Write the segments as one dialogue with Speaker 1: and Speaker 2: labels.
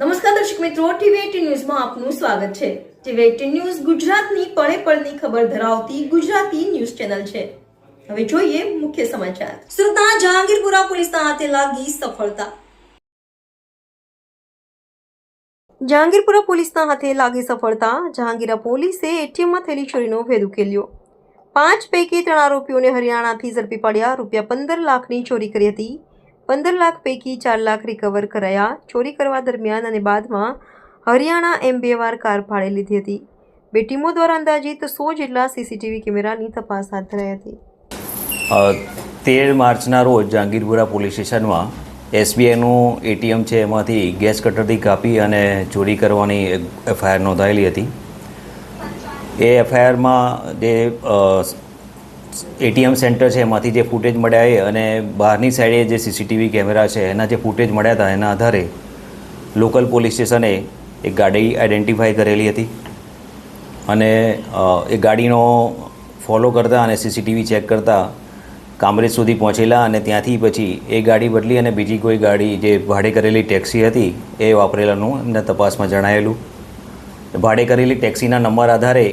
Speaker 1: નમસ્કાર દર્શક મિત્રો, ટીવી18 ન્યૂઝમાં આપનું સ્વાગત છે। ટીવી18 ન્યૂઝ ગુજરાતની પળે પળની ખબર ધરાવતી ગુજરાતી ન્યૂઝ ચેનલ છે। હવે જોઈએ મુખ્ય સમાચાર। સુરતના જહાંગીરપુરા પોલીસના હાથે લાગી સફળતા। જહાંગીરપુરા પોલીસના હાથે લાગી સફળતા। જહાંગીરા પોલીસે એટીએમમાં થયેલી ચોરીનો ભેદ ઉકેલ્યો। 5 પૈકી 3 આરોપીઓને હરિયાણાથી ઝડપી પાડ્યા। ₹15 લાખની ચોરી કરી હતી। 15 લાખ પૈકી 4 લાખ રિકવર કરાયા। ચોરી કરવા દરમિયાન અને બાદમાં હરિયાણા એમ 2 વાર કાર ભાડે લીધી હતી। 2 ટીમો દ્વારા અંદાજિત 100 જેટલા સીસીટીવી કેમેરાની તપાસ હાથ ધરાઈ હતી।
Speaker 2: 13 માર્ચના રોજ જહાંગીરપુરા પોલીસ સ્ટેશનમાં એસબીઆઈનું એટીએમ છે એમાંથી ગેસ કટરથી કાપી અને ચોરી કરવાની એફઆઈઆર નોંધાયેલી હતી। એ એફઆઈઆરમાં જે એટીએમ સેન્ટર છે એમાંથી જે ફૂટેજ મળ્યા એ અને બહારની સાઈડે જે સીસીટીવી કેમેરા છે એના જે ફૂટેજ મળ્યા હતા એના આધારે લોકલ પોલીસ સ્ટેશને એક ગાડી આઈડેન્ટિફાઈ કરેલી હતી અને એ ગાડીનો ફોલો કરતા અને સીસીટીવી ચેક કરતા કામરેજ સુધી પહોંચેલા અને ત્યાંથી પછી એ ગાડી બદલી અને બીજી કોઈ ગાડી જે ભાડે કરેલી ટેક્સી હતી એ વાપરેલાનું એમને તપાસમાં જણાયેલું। ભાડે કરેલી ટેક્સીના નંબર આધારે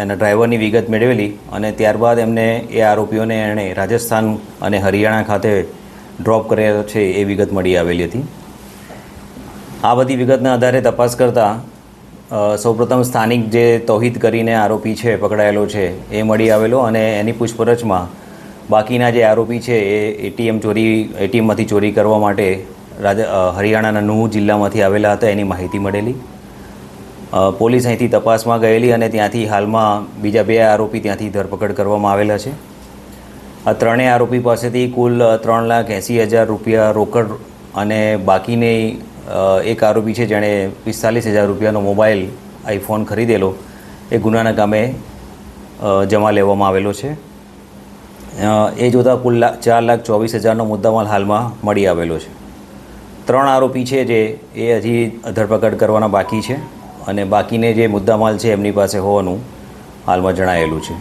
Speaker 2: એના ડ્રાઈવરની વિગત મેળવેલી અને ત્યારબાદ એમને એ આરોપીઓને એણે રાજસ્થાન અને હરિયાણા ખાતે ડ્રોપ કર્યા છે એ વિગત મળી આવેલી હતી। આ બધી વિગતના આધારે તપાસ કરતાં સૌપ્રથમ સ્થાનિક જે તૌહિદ કરીને આરોપી છે પકડાયેલો છે એ મળી આવેલો અને એની પૂછપરછમાં બાકીના જે આરોપી છે એ એટીએમમાંથી ચોરી કરવા માટે હરિયાણાના નુહ જિલ્લામાંથી આવેલા હતા એની માહિતી મળેલી। પોલીસ અહીંથી તપાસમાં ગયેલી અને ત્યાંથી હાલમાં બીજા 2 આરોપી ત્યાંથી ધરપકડ કરવામાં આવેલા છે। આ ત્રણેય આરોપી પાસેથી કુલ ₹3,80,000 રોકડ અને બાકીની એક આરોપી છે જેણે ₹45,000 મોબાઈલ આઈફોન ખરીદેલો એ ગુનાના કામે જમા લેવામાં આવેલો છે। એ જોતાં કુલ ₹4,24,000 મુદ્દામાલ હાલમાં મળી આવેલો છે। 3 આરોપી છે જે એ હજી ધરપકડ કરવાના બાકી છે અને બાકીને જે મુદ્દામાલ છે એમની પાસે હોવાનું હાલમાં જણાયેલું છે।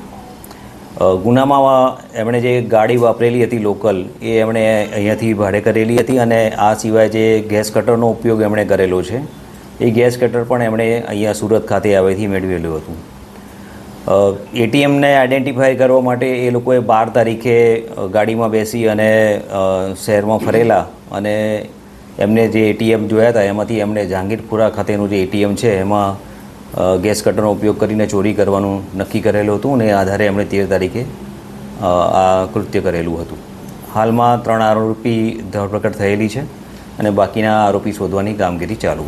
Speaker 2: ગુનામાં એમણે જે ગાડી વાપરેલી હતી લોકલ એ એમણે અહીંયાથી ભાડે કરેલી હતી અને આ સિવાય જે ગેસ કટરનો ઉપયોગ એમણે કરેલો છે એ ગેસ કટર પણ એમણે અહીંયા સુરત ખાતે આવેથી મેળવેલું હતું। એટીએમને આઈડેન્ટિફાઈ કરવા માટે એ લોકોએ 12 તારીખે ગાડીમાં બેસી અને શહેરમાં ફરેલા અને એમને જે એટીએમ જોયા હતા એમાંથી એમણે જહાંગીરપુરા ખાતેનું જે એટીએમ છે એમાં ગેસ કટરનો ઉપયોગ કરીને ચોરી કરવાનું નક્કી કરેલું હતું અને આધારે એમણે 13 તારીખે આ કૃત્ય કરેલું હતું। હાલમાં 3 આરોપી ધરપકડ થયેલી છે અને બાકીના આરોપી શોધવાની કામગીરી ચાલુમાં